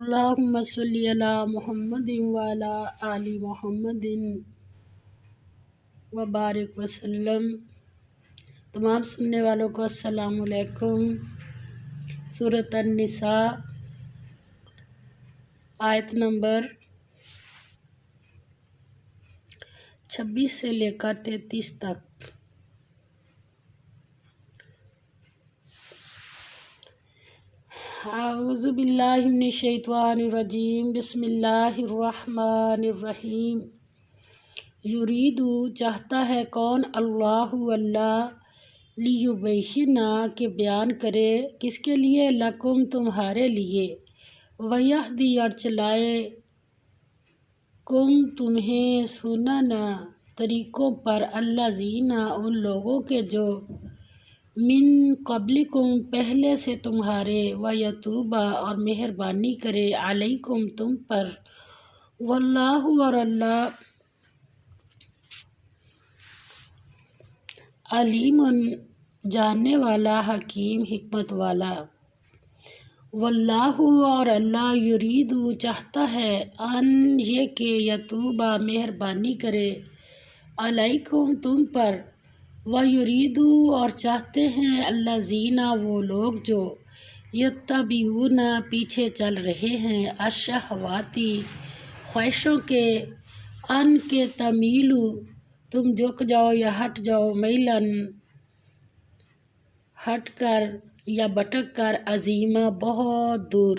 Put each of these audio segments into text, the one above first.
اللہم صلی علی محمد وعلی آل محمد وبارک وسلم۔ تمام سننے والوں کو السلام علیکم۔ سورۃ النساء آیت نمبر 26 سے لے کر 33 تک۔ اعوذ باللہ من الشیطان الرجیم، بسم اللہ الرحمن الرحیم۔ یریدو چاہتا ہے کون، اللہ لیبین کہ بیان کرے، کس کے لیے، لکم تمہارے لیے، ویہدی اور چلائے، کم تمہیں، سنن طریقوں پر، الذین ان لوگوں کے جو، من قبلکم پہلے سے تمہارے، ویتوب اور مہربانی کرے، علیکم تم پر، واللہ اور اللہ، علیم جاننے والا، حکیم حکمت والا۔ واللہ اور اللہ، یرید چاہتا ہے، ان یہ کہ، یتوب مہربانی کرے، علیکم تم پر، ویرید اور چاہتے ہیں، الذین وہ لوگ جو، یتبعون پیچھے چل رہے ہیں، الشہوات خواہشوں کے، ان کے، تمیلو تم جھک جاؤ یا ہٹ جاؤ، میلن ہٹ کر یا بھٹک کر، عظیمہ بہت دور۔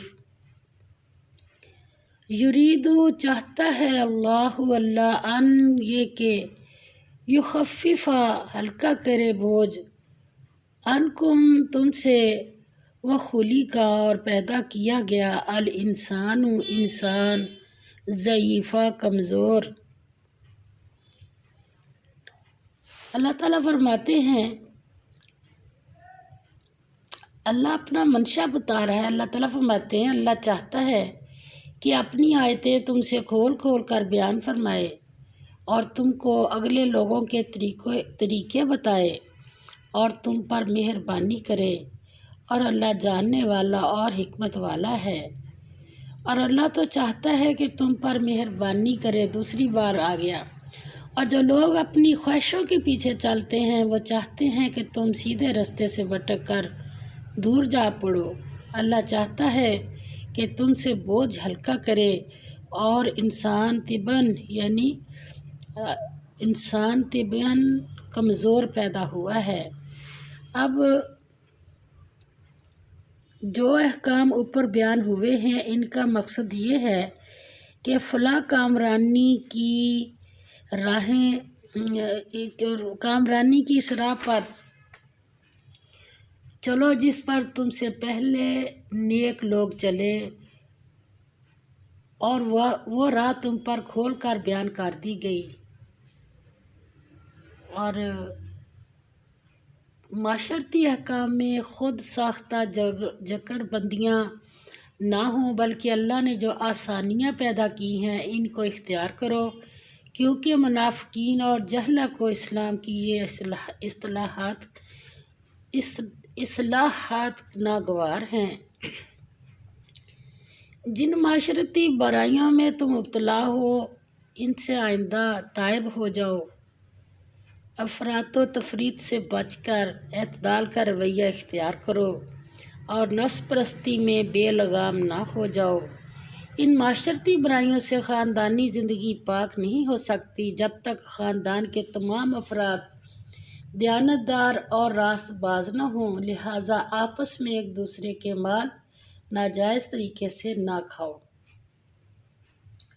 یرید چاہتا ہے، اللہ ان یہ کہ، یخفف ہلکا کرے بوجھ، عنکم تم سے، وخلق اور پیدا کیا گیا، الانسان انسان، ضعیفہ کمزور۔ اللہ تعالیٰ فرماتے ہیں، اللہ اپنا منشا بتا رہا ہے۔ اللہ تعالیٰ فرماتے ہیں، اللہ چاہتا ہے کہ اپنی آیتیں تم سے کھول کھول کر بیان فرمائے اور تم کو اگلے لوگوں کے طریقے بتائے اور تم پر مہربانی کرے، اور اللہ جاننے والا اور حکمت والا ہے۔ اور اللہ تو چاہتا ہے کہ تم پر مہربانی کرے، دوسری بار آ گیا۔ اور جو لوگ اپنی خواہشوں کے پیچھے چلتے ہیں، وہ چاہتے ہیں کہ تم سیدھے رستے سے بھٹک کر دور جا پڑو۔ اللہ چاہتا ہے کہ تم سے بوجھ ہلکا کرے، اور انسان طبعاً کمزور پیدا ہوا ہے۔ اب جو احکام اوپر بیان ہوئے ہیں، ان کا مقصد یہ ہے کہ فلاح کامرانی کی اس راہ پر چلو جس پر تم سے پہلے نیک لوگ چلے، اور وہ راہ تم پر کھول کر بیان کر دی گئی، اور معاشرتی احکام میں خود ساختہ جکڑ بندیاں نہ ہوں، بلکہ اللہ نے جو آسانیاں پیدا کی ہیں، ان کو اختیار کرو، کیونکہ منافقین اور جہلہ کو اسلام کی یہ اصلاحات ناگوار ہیں۔ جن معاشرتی برائیوں میں تم مبتلا ہو، ان سے آئندہ تائب ہو جاؤ، افراط و تفریط سے بچ کر اعتدال کا رویہ اختیار کرو، اور نفس پرستی میں بے لگام نہ ہو جاؤ۔ ان معاشرتی برائیوں سے خاندانی زندگی پاک نہیں ہو سکتی جب تک خاندان کے تمام افراد دیانتدار اور راست باز نہ ہوں، لہٰذا آپس میں ایک دوسرے کے مال ناجائز طریقے سے نہ کھاؤ۔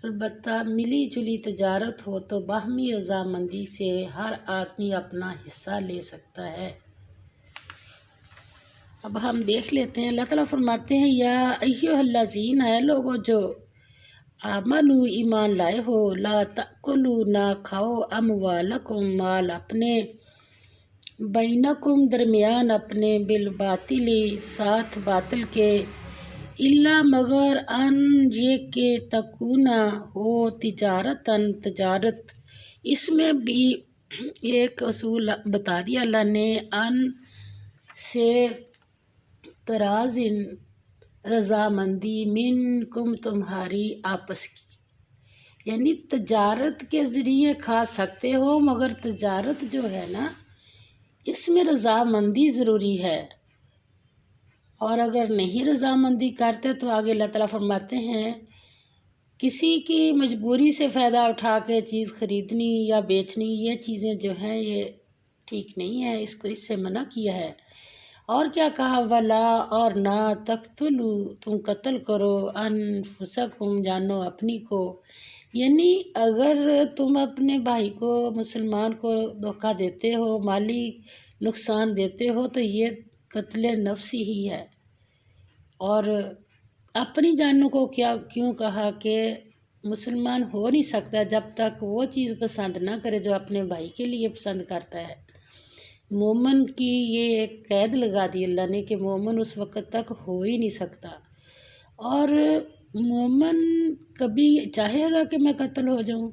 البتہ ملی جلی تجارت ہو تو باہمی رضامندی سے ہر آدمی اپنا حصہ لے سکتا ہے۔ اب ہم دیکھ لیتے ہیں، اللہ تعالیٰ فرماتے ہیں، یا ایھا الذین، اے لوگو جو آمنو ایمان لائے ہو، لا تأکلوا نہ کھاؤ، اموالکم مال اپنے، بینکم درمیان اپنے، بالباطل ساتھ باطل کے، الا مگر ان یہ کہ تکونا ہو تجارتاً تجارت۔ اس میں بھی ایک اصول بتا دیا اللہ نے، ان سے رضامندی منکم تمہاری آپس کی، یعنی تجارت کے ذریعے کھا سکتے ہو، مگر تجارت جو ہے نا اس میں رضامندی ضروری ہے، اور اگر نہیں رضامندی کرتے تو آگے اللہ تعالیٰ فرماتے ہیں کسی کی مجبوری سے فائدہ اٹھا کے چیز خریدنی یا بیچنی، یہ چیزیں جو ہیں یہ ٹھیک نہیں ہے، اس سے منع کیا ہے۔ اور کیا کہا، ولا اور نہ تقتلو تم قتل کرو انفسکم جانو اپنی کو، یعنی اگر تم اپنے بھائی کو مسلمان کو دھوکہ دیتے ہو، مالی نقصان دیتے ہو تو یہ قتل نفس ہی ہے۔ اور اپنی جانوں کو کیوں کہا کہ مسلمان ہو نہیں سکتا جب تک وہ چیز پسند نہ کرے جو اپنے بھائی کے لیے پسند کرتا ہے۔ مومن کی یہ ایک قید لگا دی اللہ نے کہ مومن اس وقت تک ہو ہی نہیں سکتا، اور مومن کبھی چاہے گا کہ میں قتل ہو جاؤں؟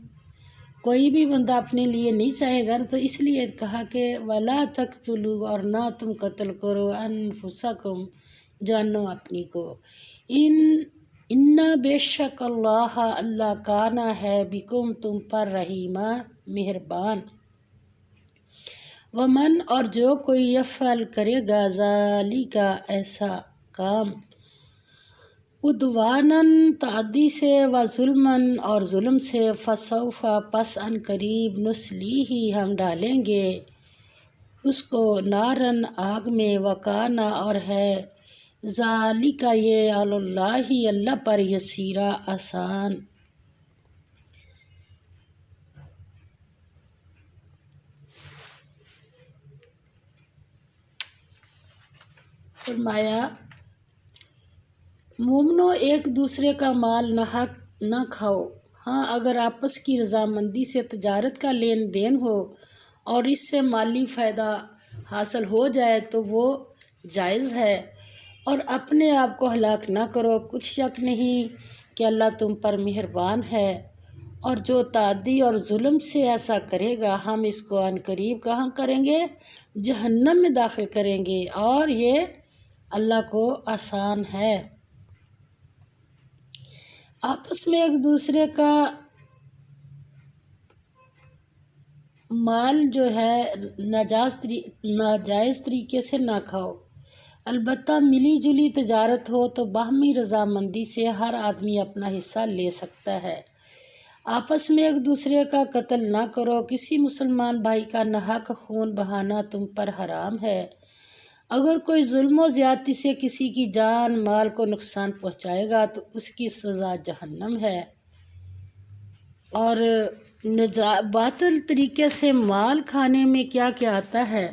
کوئی بھی بندہ اپنے لیے نہیں چاہے گا، تو اس لیے کہا کہ ولا تقتلوا اور نہ تم قتل کرو انفسکم جانو اپنی کو، انا بے شک اللہ کانا ہے بکم تم پر رحیمہ مہربان، ومن اور جو کوئی یفعل کرے گا ذالک ایسا کام، عدواناً تعدی سے، و ظلماً اور ظلم سے، فسوف پس ان قریب نصلیہ ہم ڈالیں گے اس کو نارن آگ میں، وکانا اور ہے ذالک یہ علی اللہ اللہ پر یسیرا آسان۔ فرمایا مومنو ایک دوسرے کا مال ناحق نہ کھاؤ، ہاں اگر آپس کی رضامندی سے تجارت کا لین دین ہو اور اس سے مالی فائدہ حاصل ہو جائے تو وہ جائز ہے، اور اپنے آپ کو ہلاک نہ کرو، کچھ شک نہیں کہ اللہ تم پر مہربان ہے، اور جو تعدی اور ظلم سے ایسا کرے گا ہم اس کو عن قریب کہاں کریں گے، جہنم میں داخل کریں گے، اور یہ اللہ کو آسان ہے۔ آپس میں ایک دوسرے کا مال جو ہے ناجائز طریقے سے نہ کھاؤ، البتہ ملی جلی تجارت ہو تو باہمی رضامندی سے ہر آدمی اپنا حصہ لے سکتا ہے۔ آپس میں ایک دوسرے کا قتل نہ کرو، کسی مسلمان بھائی کا ناحق خون بہانا تم پر حرام ہے، اگر کوئی ظلم و زیادتی سے کسی کی جان مال کو نقصان پہنچائے گا تو اس کی سزا جہنم ہے۔ اور باطل طریقے سے مال کھانے میں کیا کیا آتا ہے،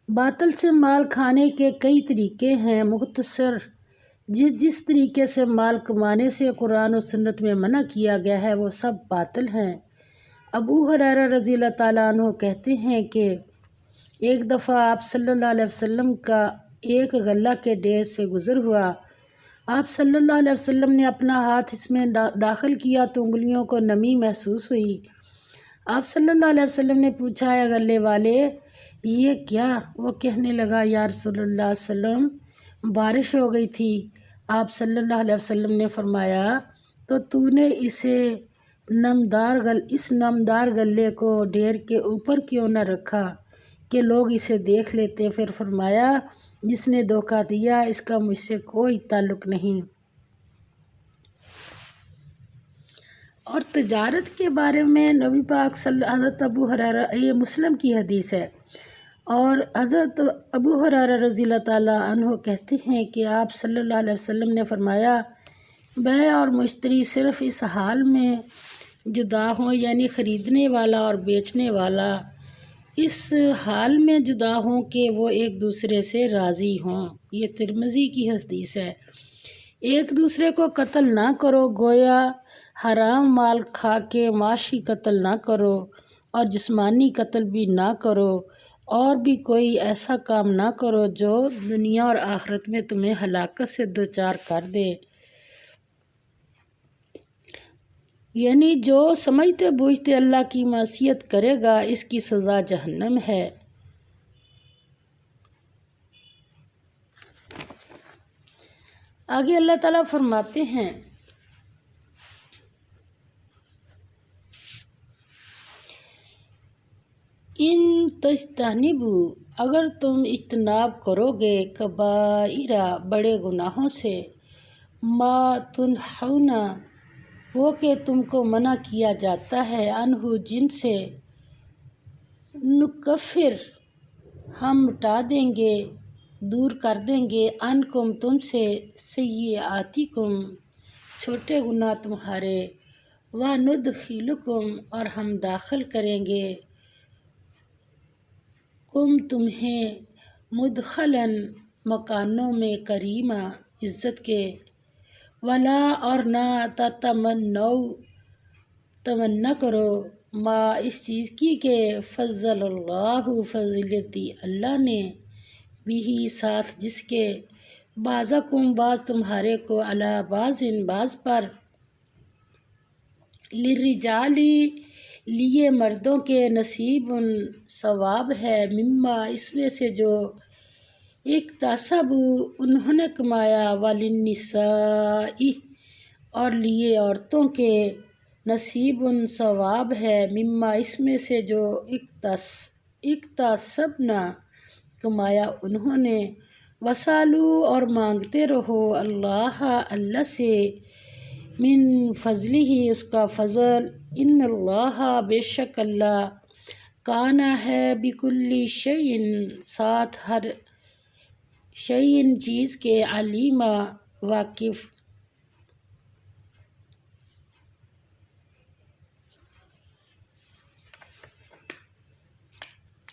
باطل سے مال کھانے کے کئی طریقے ہیں، مختصر جس طریقے سے مال کمانے سے قرآن و سنت میں منع کیا گیا ہے وہ سب باطل ہیں۔ ابو ہریرہ رضی اللہ تعالیٰ عنہ کہتے ہیں کہ ایک دفعہ آپ صلی اللہ علیہ وسلم کا ایک غلہ کے ڈھیر سے گزر ہوا، آپ صلی اللہ علیہ وسلم نے اپنا ہاتھ اس میں داخل کیا تو انگلیوں کو نمی محسوس ہوئی۔ آپ صلی اللہ علیہ وسلم نے پوچھا اے غلے والے یہ کیا؟ وہ کہنے لگا یا رسول اللہ صلی اللہ علیہ وسلم بارش ہو گئی تھی۔ آپ صلی اللہ علیہ وسلم نے فرمایا تو نے اس نمدار غلے کو ڈھیر کے اوپر کیوں نہ رکھا کہ لوگ اسے دیکھ لیتے؟ پھر فرمایا جس نے دھوکہ دیا اس کا مجھ سے کوئی تعلق نہیں۔ اور تجارت کے بارے میں نبی پاک حضرت ابو ہریرہ، یہ مسلم کی حدیث ہے، اور حضرت ابو ہریرہ رضی اللہ تعالیٰ عنہ کہتے ہیں کہ آپ صلی اللہ علیہ وسلم نے فرمایا بائع اور مشتری صرف اس حال میں جدا ہوں، یعنی خریدنے والا اور بیچنے والا اس حال میں جدا ہوں کہ وہ ایک دوسرے سے راضی ہوں۔ یہ ترمذی کی حدیث ہے۔ ایک دوسرے کو قتل نہ کرو، گویا حرام مال کھا کے معاشی قتل نہ کرو، اور جسمانی قتل بھی نہ کرو، اور بھی کوئی ایسا کام نہ کرو جو دنیا اور آخرت میں تمہیں ہلاکت سے دوچار کر دے، یعنی جو سمجھتے بوجھتے اللہ کی معصیت کرے گا اس کی سزا جہنم ہے۔ آگے اللہ تعالیٰ فرماتے ہیں ان تجتنبوا، اگر تم اجتناب کرو گے کبائرہ بڑے گناہوں سے، ما تنہون وہ کہ تم کو منع کیا جاتا ہے، عنہ جن سے، نکفر ہم مٹا دیں گے، دور کر دیں گے، عنکم تم سے، سیئاتکم چھوٹے گناہ تمہارے، وندخلکم اور ہم داخل کریں گے، کم تمہیں، مدخلاً مکانوں میں، کریمہ عزت کے، ولا اور نہ تتمنوا تمنا کرو، ما اس چیز کی کہ فضل اللہ فضیلت دی اللہ نے، بھی ساتھ جس کے، بعضکم بعض تمہارے کو، علی بعض بعض پر، للرجال لیے مردوں کے، نصیب ثواب ہے، مما اس میں سے جو، اکتسبوا انہوں نے کمایا، وللنساء اور لیے عورتوں کے، نصیب ثواب ہے، مما اس میں سے جو، اکتسبنا کمایا انہوں نے، وسالو اور مانگتے رہو، اللہ سے، من فضلہ اس کا فضل، ان اللہ بے شک اللہ، کانا ہے، بکل شیء ساتھ ہر شیء چیز کے، علیما واقف۔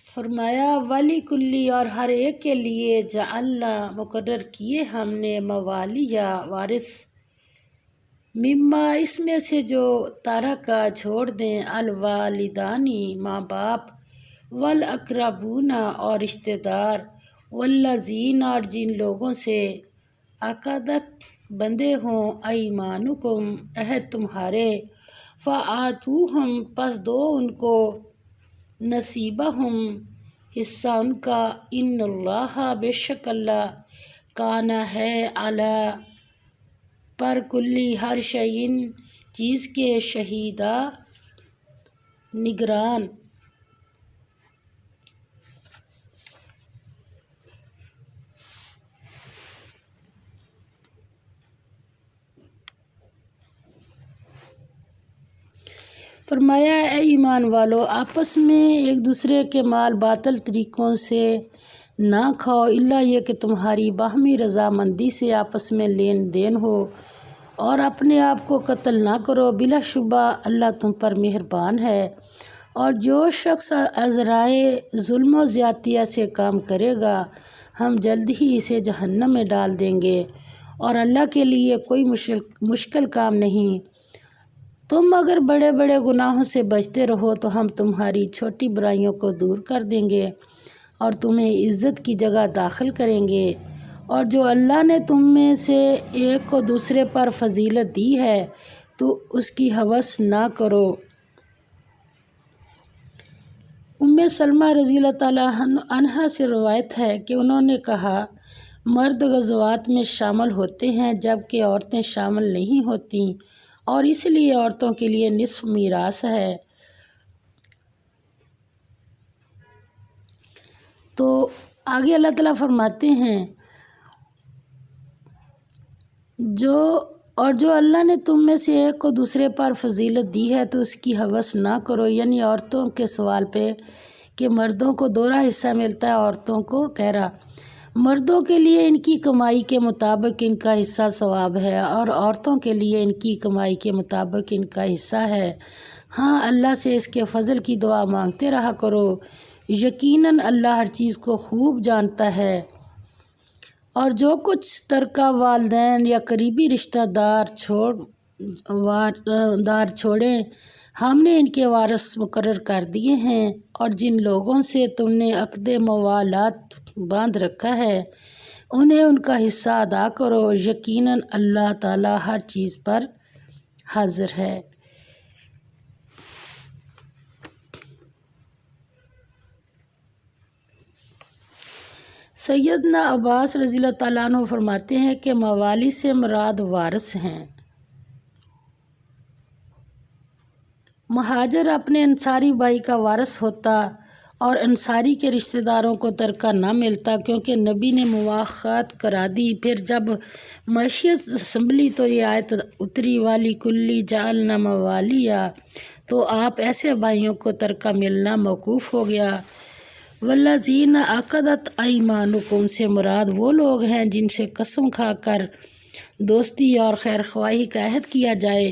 فرمایا وَلِكُلِّ اور ہر ایک کے لیے، جعلنا مقرر کیے ہم نے، موالیہ وارث، مما اس میں سے جو، ترکا چھوڑ دیں، الوالدانی ماں باپ، والاقربون اور رشتہ دار، والذین اور جن لوگوں سے، عقدت بندھے ہوں، ایمانکم عہد تمہارے، فآتوہم پس دو ان کو، نصیبہم حصہ ان کا، ان اللہ بے شک اللہ، کانا ہے، علی پر، کلی ہر شیء چیز کے، شہیدا نگران۔ فرمایا اے ایمان والو، آپس میں ایک دوسرے کے مال باطل طریقوں سے نہ کھاؤ، الا یہ کہ تمہاری باہمی رضامندی سے آپس میں لین دین ہو، اور اپنے آپ کو قتل نہ کرو، بلا شبہ اللہ تم پر مہربان ہے، اور جو شخص ازرائے ظلم و زیادتیہ سے کام کرے گا، ہم جلد ہی اسے جہنم میں ڈال دیں گے، اور اللہ کے لیے کوئی مشکل کام نہیں۔ تم اگر بڑے بڑے گناہوں سے بچتے رہو تو ہم تمہاری چھوٹی برائیوں کو دور کر دیں گے، اور تمہیں عزت کی جگہ داخل کریں گے، اور جو اللہ نے تم میں سے ایک کو دوسرے پر فضیلت دی ہے تو اس کی ہوس نہ کرو۔ سلمہ رضی اللہ تعالیٰ عنہا سے روایت ہے کہ انہوں نے کہا، مرد غزوات میں شامل ہوتے ہیں جبکہ عورتیں شامل نہیں ہوتیں، اور اس لیے عورتوں کے لیے نصف میراث ہے۔ تو آگے اللہ تعالیٰ فرماتے ہیں، جو اللہ نے تم میں سے ایک کو دوسرے پر فضیلت دی ہے تو اس کی ہوس نہ کرو، یعنی عورتوں کے سوال پہ کہ مردوں کو دوہرا حصہ ملتا ہے، عورتوں کو کہہ رہا، مردوں کے لیے ان کی کمائی کے مطابق ان کا حصہ ثواب ہے، اور عورتوں کے لیے ان کی کمائی کے مطابق ان کا حصہ ہے، ہاں اللہ سے اس کے فضل کی دعا مانگتے رہا کرو، یقیناً اللہ ہر چیز کو خوب جانتا ہے۔ اور جو کچھ ترکہ والدین یا قریبی رشتہ دار چھوڑیں، ہم نے ان کے وارث مقرر کر دیے ہیں، اور جن لوگوں سے تم نے عقد موالات باندھ رکھا ہے انہیں ان کا حصہ ادا کرو، یقیناً اللہ تعالیٰ ہر چیز پر حاضر ہے۔ سیدنا عباس رضی اللہ تعالیٰ عنہ فرماتے ہیں کہ موالی سے مراد وارث ہیں۔ مہاجر اپنے انصاری بھائی کا وارث ہوتا اور انصاری کے رشتہ داروں کو ترکہ نہ ملتا، کیونکہ نبی نے مواخات کرا دی۔ پھر جب معیشت سنبھلی تو یہ آیت اتری، والی کلی جعلنا موالیا، تو آپ ایسے بھائیوں کو ترکہ ملنا موقوف ہو گیا۔ والذین عقدت ایمانکم سے مراد وہ لوگ ہیں جن سے قسم کھا کر دوستی اور خیر خواہی کا عہد کیا جائے،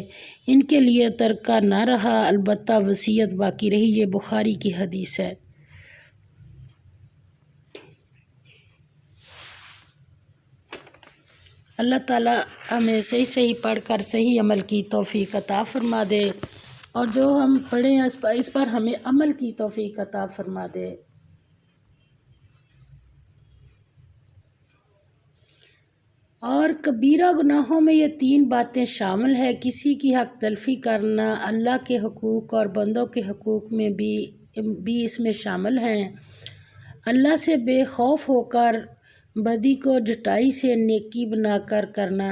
ان کے لیے ترکہ نہ رہا، البتہ وصیت باقی رہی۔ یہ بخاری کی حدیث ہے۔ اللہ تعالیٰ ہمیں صحیح پڑھ کر صحیح عمل کی توفیق عطا فرما دے، اور جو ہم پڑھیں اس پر ہمیں عمل کی توفیق عطا فرما دے۔ اور کبیرہ گناہوں میں یہ 3 باتیں شامل ہیں: کسی کی حق تلفی کرنا، اللہ کے حقوق اور بندوں کے حقوق میں بھی اس میں شامل ہیں، اللہ سے بے خوف ہو کر بدی کو جھٹائی سے نیکی بنا کر کرنا،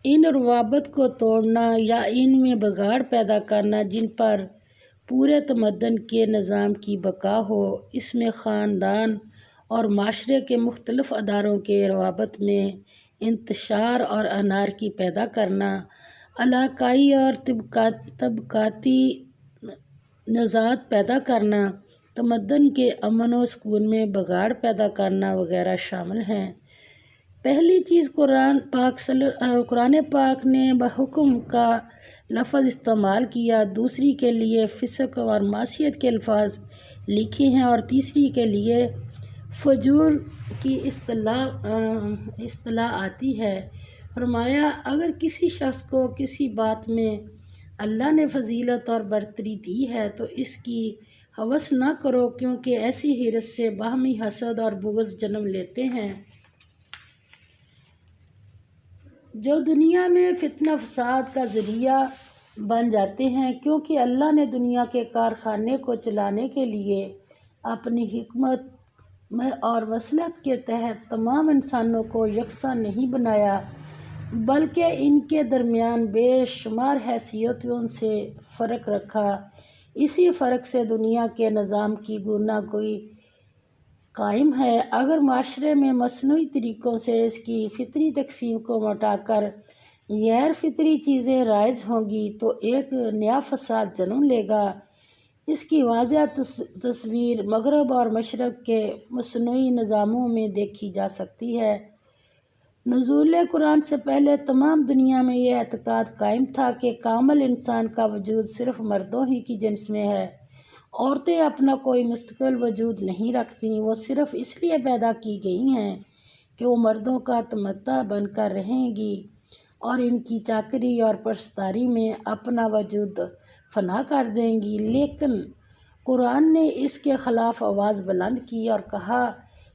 ان روابط کو توڑنا یا ان میں بگاڑ پیدا کرنا جن پر پورے تمدن کے نظام کی بقا ہو۔ اس میں خاندان اور معاشرے کے مختلف اداروں کے روابط میں انتشار اور انارکی پیدا کرنا، علاقائی اور طبقاتی نزاعات پیدا کرنا، تمدن کے امن و سکون میں بگاڑ پیدا کرنا وغیرہ شامل ہیں۔ پہلی چیز قرآن پاک نے بحکم کا لفظ استعمال کیا، دوسری کے لیے فسق اور معصیت کے الفاظ لکھے ہیں، اور تیسری کے لیے فجور کی اصطلاح آتی ہے۔ فرمایا اگر کسی شخص کو کسی بات میں اللہ نے فضیلت اور برتری دی ہے تو اس کی ہوس نہ کرو، کیونکہ ایسی حرص سے باہمی حسد اور بغض جنم لیتے ہیں جو دنیا میں فتنہ فساد کا ذریعہ بن جاتے ہیں، کیونکہ اللہ نے دنیا کے کارخانے کو چلانے کے لیے اپنی حکمت اور مصلحت کے تحت تمام انسانوں کو یکساں نہیں بنایا، بلکہ ان کے درمیان بے شمار حیثیتوں سے فرق رکھا۔ اسی فرق سے دنیا کے نظام کی گوناگونی قائم ہے۔ اگر معاشرے میں مصنوعی طریقوں سے اس کی فطری تقسیم کو مٹا کر غیر فطری چیزیں رائج ہوں گی تو ایک نیا فساد جنم لے گا۔ اس کی واضح تصویر مغرب اور مشرق کے مصنوعی نظاموں میں دیکھی جا سکتی ہے۔ نزول قرآن سے پہلے تمام دنیا میں یہ اعتقاد قائم تھا کہ کامل انسان کا وجود صرف مردوں ہی کی جنس میں ہے۔ عورتیں اپنا کوئی مستقل وجود نہیں رکھتیں، وہ صرف اس لیے پیدا کی گئی ہیں کہ وہ مردوں کا تمتع بن کر رہیں گی اور ان کی چاکری اور پرستاری میں اپنا وجود فنا کر دیں گی۔ لیکن قرآن نے اس کے خلاف آواز بلند کی اور کہا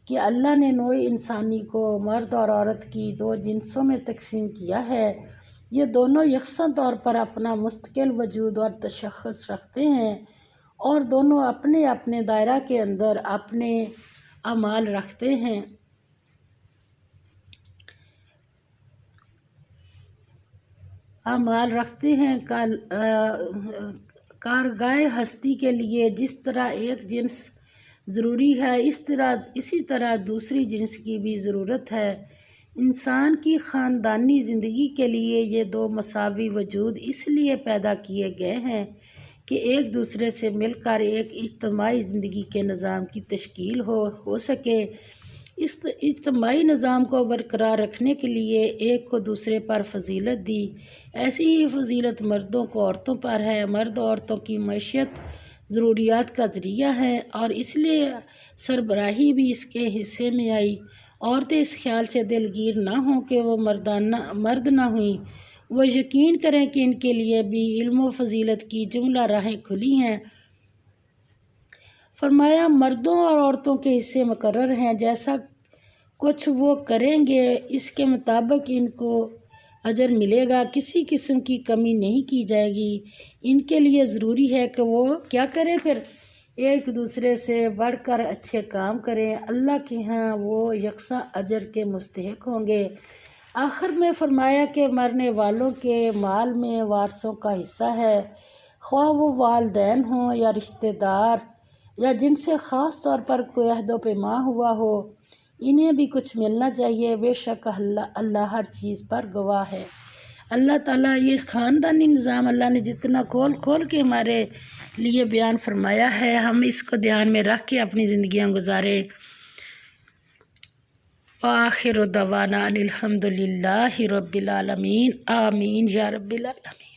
کہ اللہ نے نوع انسانی کو مرد اور عورت کی 2 جنسوں میں تقسیم کیا ہے۔ یہ دونوں یکساں طور پر اپنا مستقل وجود اور تشخص رکھتے ہیں، اور دونوں اپنے اپنے دائرہ کے اندر اپنے اعمال رکھتے ہیں۔ کارگاہ ہستی کے لیے جس طرح ایک جنس ضروری ہے، اسی طرح دوسری جنس کی بھی ضرورت ہے۔ انسان کی خاندانی زندگی کے لیے یہ 2 مساوی وجود اس لیے پیدا کیے گئے ہیں کہ ایک دوسرے سے مل کر ایک اجتماعی زندگی کے نظام کی تشکیل ہو سکے۔ اس اجتماعی نظام کو برقرار رکھنے کے لیے ایک کو دوسرے پر فضیلت دی۔ ایسی ہی فضیلت مردوں کو عورتوں پر ہے۔ مرد عورتوں کی معیشت ضروریات کا ذریعہ ہے اور اس لیے سربراہی بھی اس کے حصے میں آئی۔ عورتیں اس خیال سے دلگیر نہ ہوں کہ وہ مرد نہ ہوئیں، وہ یقین کریں کہ ان کے لیے بھی علم و فضیلت کی جملہ راہیں کھلی ہیں۔ فرمایا مردوں اور عورتوں کے حصے مقرر ہیں، جیسا کچھ وہ کریں گے اس کے مطابق ان کو اجر ملے گا، کسی قسم کی کمی نہیں کی جائے گی۔ ان کے لیے ضروری ہے کہ وہ کیا کریں؟ پھر ایک دوسرے سے بڑھ کر اچھے کام کریں، اللہ کے ہاں وہ یکساں اجر کے مستحق ہوں گے۔ آخر میں فرمایا کہ مرنے والوں کے مال میں وارثوں کا حصہ ہے، خواہ وہ والدین ہوں یا رشتہ دار یا جن سے خاص طور پر کوئی عہد و پیمان ہوا ہو، انہیں بھی کچھ ملنا چاہیے۔ بے شک اللہ ہر چیز پر گواہ ہے۔ اللہ تعالیٰ یہ خاندانی نظام اللہ نے جتنا کھول کھول کے ہمارے لیے بیان فرمایا ہے، ہم اس کو دھیان میں رکھ کے اپنی زندگیاں گزاریں۔ وآخر دعوانا ان الحمد للہ رب العالمین، آمین یا رب العالمین۔